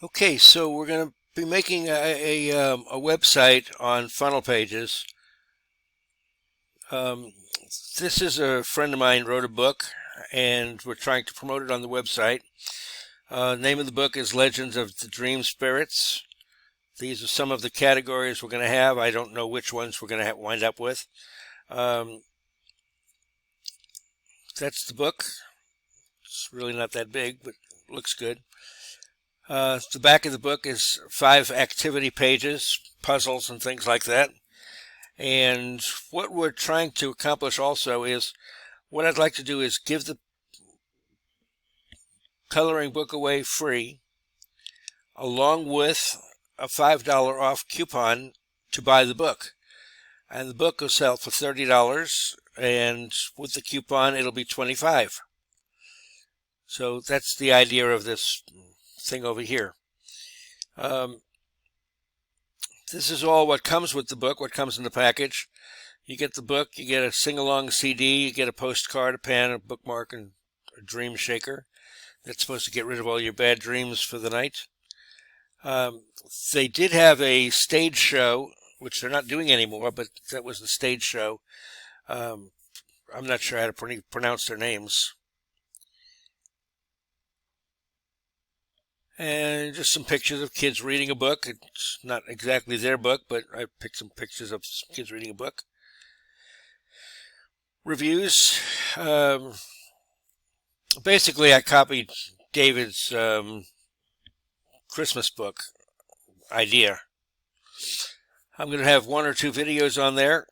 Okay, so we're going to be making a website on Funnel Pages. Um, this is a friend of mine wrote a book, and we're trying to promote it on the website. Name of the book is Legends of the Dream Spirits. These are some of the categories we're going to have. I don't know which ones we're going to wind up with. That's the book. It's really not that big, but looks good. The back of the book is 5 activity pages, puzzles and things like that. And what we're trying to accomplish also is, what I'd like to do is give the coloring book away free, along with a $5 off coupon to buy the book. And the book will sell for $30, and with the coupon it'll be $25. So that's the idea of this thing over here. This is all what comes with the book, what comes in the package. You get the book, you get a sing-along CD, you get a postcard, a pen, a bookmark, and a dream shaker. That's supposed to get rid of all your bad dreams for the night. They did have a stage show, which they're not doing anymore, but that was the stage show. I'm not sure how to pronounce their names. And just some pictures of kids reading a book. It's not exactly their book, but I picked some pictures of some kids reading a book. Reviews. Basically, I copied David's Christmas book idea. I'm going to have 1 or 2 videos on there,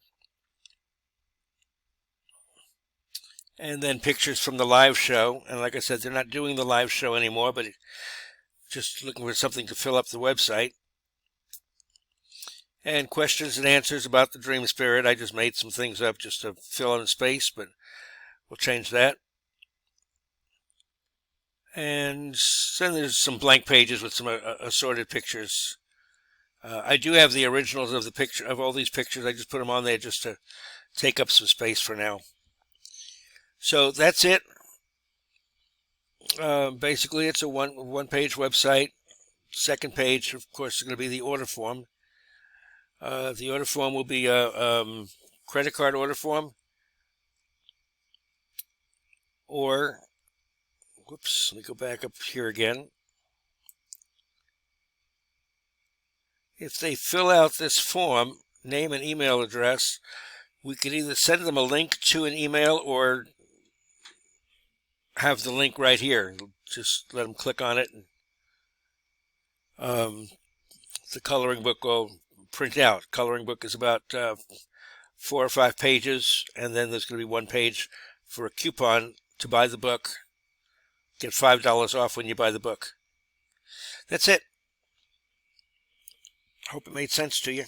and then pictures from the live show. And like I said, they're not doing the live show anymore, but just looking for something to fill up the website. And questions and answers about the dream spirit. I just made some things up just to fill in space, but we'll change that. And then there's some blank pages with some assorted pictures. I do have the originals of the picture of all these pictures. I just put them on there just to take up some space for now. So that's it. Basically, it's a one-page website. Second page, of course, is going to be the order form. The order form will be a credit card order form, or, whoops, let me go back up here again. If they fill out this form, name and email address, we could either send them a link to an email or have the link right here. Just let them click on it, and the coloring book will print out. Coloring book is about 4 or 5 pages, and then there's going to be 1 page for a coupon to buy the book. Get $5 off when you buy the book. That's it. Hope it made sense to you.